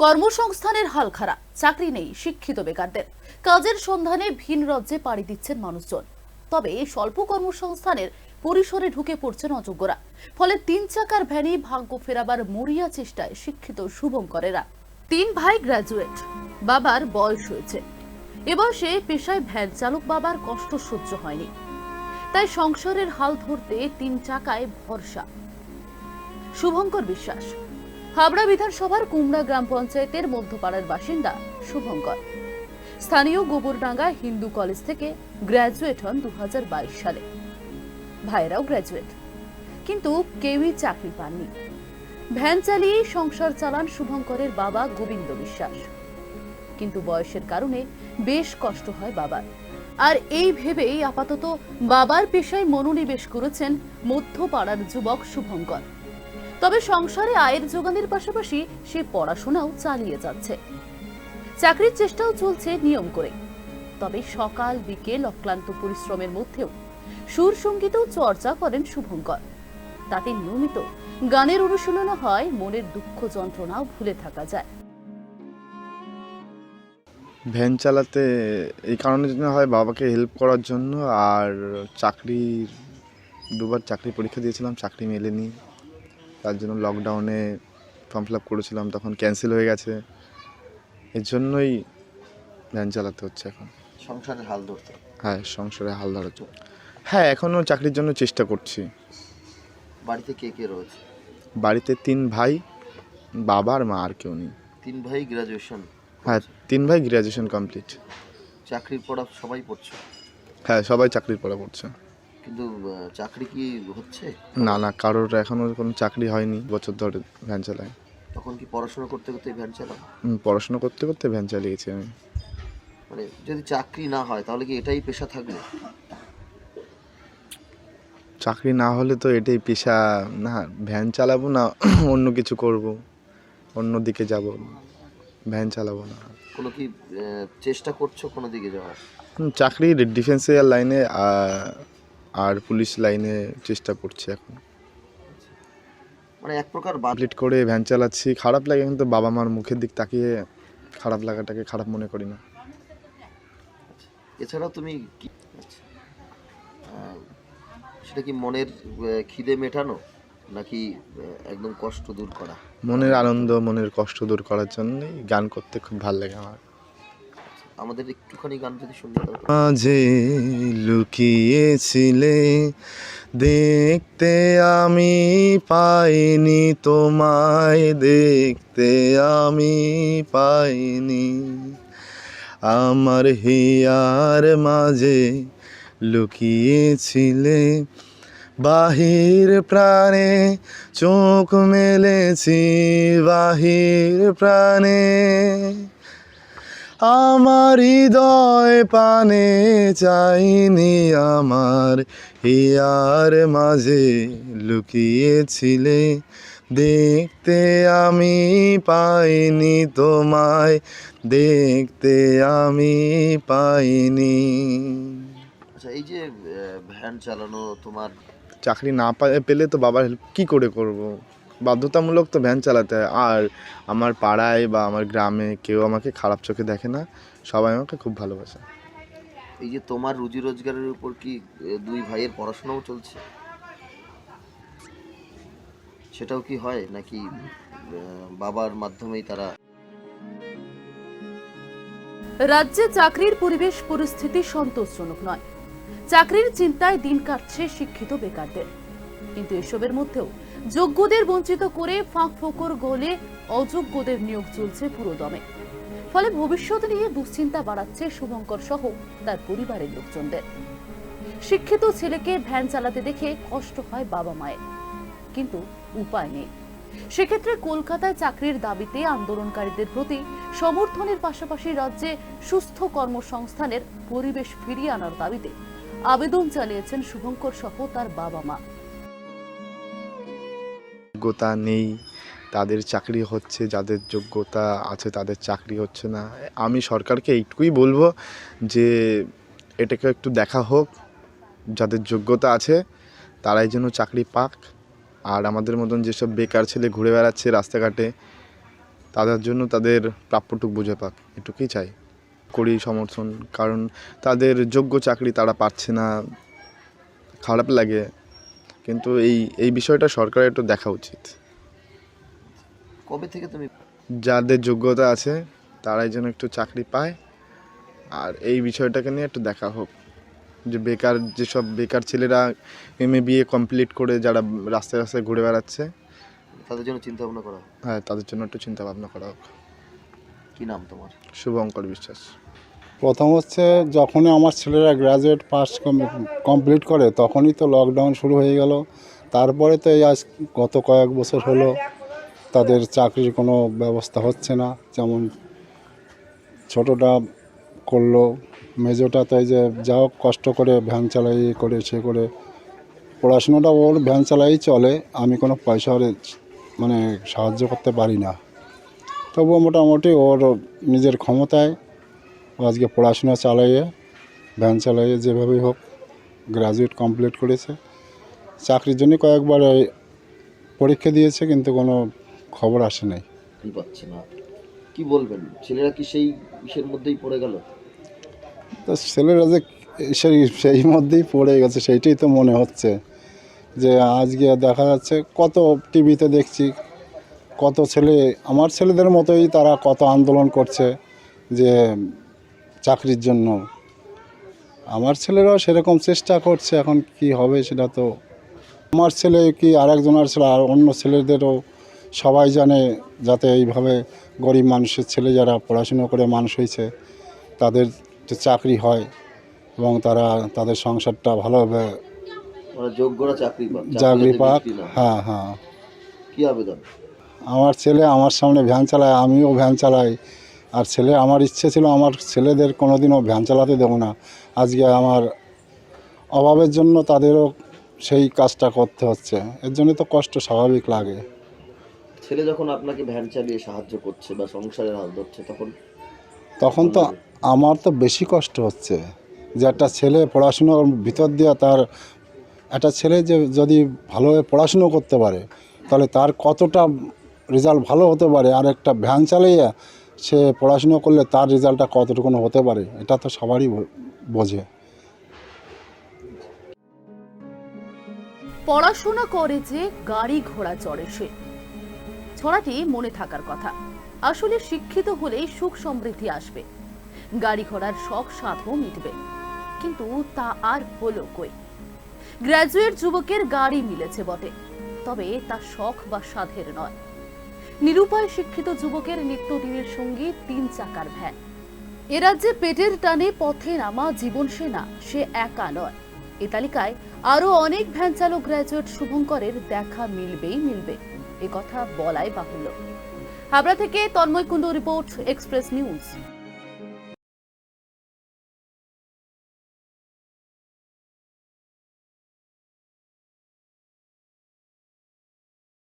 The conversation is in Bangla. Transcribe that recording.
কর্মসংস্থানের হাল খারাপ, চাকরি নেই শিক্ষিত বেকারদের। কাজের সন্ধানে ভিন রাজ্যে পাড়ি দিচ্ছেন মানুষজন। তবে স্বল্প কর্মসংস্থানের পরিসরে ঢুকে পড়ছেন অযোগ্যরা। ফলে 3 চাকার ভ্যানে ভাগ্য ফেরাবার মরিয়া চেষ্টায় শিক্ষিত শুভঙ্করেরা। 3 ভাই গ্রাজুয়েট, বাবার বয়স হয়েছে। এ বয়সে পেশায় ভ্যান চালক বাবার কষ্ট সহ্য হয়নি, তাই সংসারের হাল ধরতে 3 চাকায় ভরসা। শুভঙ্কর বিশ্বাস হাবড়া বিধানসভার কুমড়া গ্রাম পঞ্চায়েতের মধ্যপাড়ার বাসিন্দা শুভঙ্কর স্থানীয় গোবরডাঙ্গা হিন্দু কলেজ থেকে গ্র্যাজুয়েট হন 2022 সালে। ভাইরাও গ্র্যাজুয়েট, কিন্তু কেউই চাকরি পাননি। ভ্যান চালিয়েই সংসার চালান শুভঙ্করের বাবা গোবিন্দ বিশ্বাস। কিন্তু বয়সের কারণে বেশ কষ্ট হয় বাবার, আর এই ভেবেই আপাতত বাবার পেশায় মনোনিবেশ করেছেন মধ্যপাড়ার যুবক শুভঙ্কর। তবে সংসারে আয়ের যোগানের পাশাপাশি সে পড়াশোনাও চালিয়ে যাচ্ছে। চাকরির চেষ্টাও চলছে নিয়ম করে। তবে সকাল বিকেল অক্লান্ত পরিশ্রমের মধ্যেও সুর সঙ্গীতেও চর্চা করেন শুভঙ্কর। তাতে নিয়মিত গানের অনুশীলন হয়, মনের দুঃখ যন্ত্রণাও ভুলে থাকা যায়। ভ্যান চালাতে এই কারণের জন্য হয় বাবাকে হেল্প করার জন্য, আর দুবার চাকরি পরীক্ষা দিয়েছিলাম, চাকরি মেলেনি। তার জন্য লকডাউনে ফর্ম ফিল আপ করেছিলাম, তখন ক্যান্সেল হয়ে গেছে। এর জন্যই ভ্যান চালাতে হচ্ছে এখন। সংসারের হাল ধরতে। হ্যাঁ, সংসারে হাল ধরার জন্য। হ্যাঁ, এখনও চাকরির জন্য চেষ্টা করছি। বাড়িতে কে কে রয়েছে? বাড়িতে 3 ভাই, বাবা আর মা, আর কেউ নেই। 3 ভাই গ্রাজুয়েশন? হ্যাঁ, 3 ভাই গ্র্যাজুয়েশন কমপ্লিট। চাকরির পড়া সবাই পড়ছে? হ্যাঁ, সবাই চাকরির পড়া পড়ছে। কিন্তু চাকরি কি হচ্ছে? না, কারোর এখনও কোনো চাকরি হয়নি, বছর ধরে ভ্যান চালায়। তখন কি পড়াশোনা করতে করতে ভ্যান চালাও? পড়াশোনা করতে করতে ভ্যান চালিয়েছি আমি। মানে যদি চাকরি না হয় তাহলে কি এটাই পেশা থাকবে? চাকরি না হলে তো এটাই পেশা না, ভ্যান চালাবো না অন্য কিছু করব, অন্য দিকে যাব, ভ্যান চালাবো না। কোনো কি চেষ্টা করছো কোনো দিকে যাওয়ার? চাকরি ডিফেন্সের লাইনে আর পুলিশ লাইনে চেষ্টা করছি এখন। মানে এক প্রকার কমপ্লিট করে ভ্যান চালাচ্ছি। খারাপ লাগে, কিন্তু বাবা মার মুখের দিক তাকিয়ে খারাপ লাগাটাকে খারাপ মনে করি না। এছাড়াও তুমি কি সেটা কি মনের খিদে মেটানো নাকি একদম কষ্ট দূর করা? মনের আনন্দ, মনের কষ্ট দূর করার জন্যই গান করতে খুব ভালো লাগে আমার। আমাদের একটুখানি গান যদি শুনতে দাও। মাঝে লুকিয়েছিলে, দেখতে আমি পাইনি তোমায়, দেখতে আমি পাইনি। আমার হিয়ার মাঝে লুকিয়েছিলে, বাহির প্রাণে চোখ মেলেছি, বাহির প্রাণে। আমার হৃদয় পানে চাইনি, আমার হিয়ার মাঝে লুকিয়েছিলে, দেখতে আমি পাইনি তোমায়, দেখতে আমি পাইনি। আচ্ছা, এই যে ভ্যান চালানো তোমার চাকরি না পেলে তো বাবার হেল্প কী করে করব? বাধ্যতামূলক তো ভ্যান চালাতে হয়। আর আমার পাড়ায় বা আমার গ্রামে কেউ আমাকে খারাপ চোখে দেখে না, সবাই আমাকে খুব ভালোবাসে। এই যে তোমার রুজি রোজগারের উপর কি 2 ভাইয়ের পড়াশোনাও চলছে? সেটাও কি হয় নাকি বাবার মাধ্যমেই তারা? রাজ্যে চাকরির পরিবেশ পরিস্থিতি সন্তোষজনক নয়। চাকরির চিন্তায় দিন কাটছে শিক্ষিত বেকারদের। কিন্তু এসবের মধ্যেও যোগ্যদের বঞ্চিত করে ফাঁক ফোকর গলে অযোগ্যদের নিয়োগ চলছে পুরো দমে। ফলে ভবিষ্যৎ নিয়ে দুশ্চিন্তা বাড়াচ্ছে শুভঙ্কর সহ তার পরিবারের লোকজনদের। শিক্ষিত ছেলেকে ভ্যান চালাতে দেখে কষ্ট হয় বাবা মায়ের, কিন্তু উপায় নেই। সেক্ষেত্রে কলকাতায় চাকরির দাবিতে আন্দোলনকারীদের প্রতি সমর্থনের পাশাপাশি রাজ্যে সুস্থ কর্মসংস্থানের পরিবেশ ফিরিয়ে আনার দাবিতে আবেদন চালিয়েছেন শুভঙ্কর সহ তার বাবা মা। যোগ্যতা নেই তাদের চাকরি হচ্ছে, যাদের যোগ্যতা আছে তাদের চাকরি হচ্ছে না। আমি সরকারকে এইটুকুই বলবো যে এটাকে একটু দেখা হোক, যাদের যোগ্যতা আছে তারাই যেন চাকরি পাক। আর আমাদের মতন যেসব বেকার ছেলে ঘুরে বেড়াচ্ছে রাস্তাঘাটে, তাদের জন্য তাদের প্রাপ্যটুক বুঝে পাক, এটুকুই চাই, করি সমর্থন। কারণ তাদের যোগ্য চাকরি তারা পাচ্ছে না, খারাপ লাগে, কিন্তু এই বিষয়টা সরকারের একটু দেখা উচিত। কবে থেকে তুমি যাদের যোগ্যতা আছে তারাই যেন একটু চাকরি পায়, আর এই বিষয়টাকে নিয়ে একটু দেখা হোক যে যেসব বেকার ছেলেরা বিএ কমপ্লিট করে যারা রাস্তায় রাস্তায় ঘুরে বেড়াচ্ছে, তাদের জন্য চিন্তা ভাবনা করা? হ্যাঁ, তাদের জন্য একটু চিন্তা ভাবনা করা হোক। কি নাম তোমার? শুভঙ্কর বিশ্বাস। প্রথম হচ্ছে যখনই আমার ছেলেরা গ্র্যাজুয়েট পাস কমপ্লিট করে তখনই তো লকডাউন শুরু হয়ে গেল। তারপরে তো এই আজ গত কয়েক বছর হলো তাদের চাকরির কোনো ব্যবস্থা হচ্ছে না। যেমন ছোটোটা করলো, মেজোটা তো এই যে যা হোক কষ্ট করে ভ্যান চালাই করে সে করে পড়াশোনাটা ওর ভ্যান চালাই চলে, আমি কোনো পয়সা ওর মানে সাহায্য করতে পারি না। তবুও মোটামুটি ওর নিজের ক্ষমতায় ও আজকে পড়াশোনা চালাইয়ে ভ্যান চালাইয়ে যেভাবেই হোক গ্র্যাজুয়েট কমপ্লিট করেছে। চাকরির জন্য কয়েকবার পরীক্ষা দিয়েছে, কিন্তু কোনো খবর আসে নাই। কি পাচ্ছে না, কি বলবেন? ছেলেরা কি সেই বিষয়ের মধ্যেই পড়ে গেল? তো ছেলেরা যে সেই মধ্যেই পড়ে গেছে সেইটাই তো মনে হচ্ছে। যে আজকে দেখা যাচ্ছে কত টিভিতে দেখছি, কত ছেলে আমার ছেলেদের মতোই তারা কত আন্দোলন করছে যে চাকরির জন্য। আমার ছেলেরাও সেরকম চেষ্টা করছে, এখন কি হবে সেটা তো আমার ছেলে কি আরেকজনের ছেলে আর অন্য ছেলেদেরও সবাই জানে, যাতে এইভাবে গরিব মানুষের ছেলে যারা পড়াশুনো করে মানুষ হয়েছে তাদের যে চাকরি হয় এবং তারা তাদের সংসারটা ভালোভাবে মানে যোগ্যরা চাকরি পাক, চাকরি যাতে পাক। বিক্রি না হয়। হ্যাঁ হ্যাঁ, কি আবেদন? আমার ছেলে আমার সামনে ভ্যান চালায়, আমিও ভ্যান চালাই। আর ছেলে আমার ইচ্ছে ছিল আমার ছেলেদের কোনো দিনও ভ্যান চালাতে দেবো না। আজকে আমার অভাবের জন্য তাদেরও সেই কাজটা করতে হচ্ছে, এর জন্য তো কষ্ট স্বাভাবিক লাগে। ছেলে যখন আপনাকে ভ্যান চালিয়ে সাহায্য করছে বা সংসারের হাল ধরছে, তখন তো আমার তো বেশি কষ্ট হচ্ছে যে একটা ছেলে পড়াশুনোর ভিতর দিয়ে তার একটা ছেলে যে যদি ভালোভাবে পড়াশুনো করতে পারে তাহলে তার কতটা রেজাল্ট ভালো হতে পারে, আর একটা ভ্যান চালিয়ে সে পড়াশুনো করলে তার রেজাল্টটা কতটুকু হতে পারে এটা তো সবারই বোঝে। পড়াশোনা করে যে গাড়ি ঘোড়া চড়ে সে, ছড়াটি মনে থাকার কথা। আসলে শিক্ষিত হলেই সুখ সমৃদ্ধি আসবে, গাড়ি ঘোড়ার শখ সাধও মিটবে, কিন্তু তা আর হলো কই। গ্র্যাজুয়েট যুবকের গাড়ি মিলেছে বটে, তবে তা শখ বা সাধের নয়। নিরুপায় শিক্ষিত যুবকের নিত্যদিনের সঙ্গী 3 চাকার ভ্যান। এ রাজ্যে পেটের টানে পথে নামা জীবন সেনা সে একা নয়। এ তালিকায় আরো অনেক ভ্যান চালক গ্র্যাজুয়েট শুভঙ্করের দেখা মিলবে, এ কথা বলাই বাহুল্য। হাবড়া থেকে Tanmoy Kundu report, express news.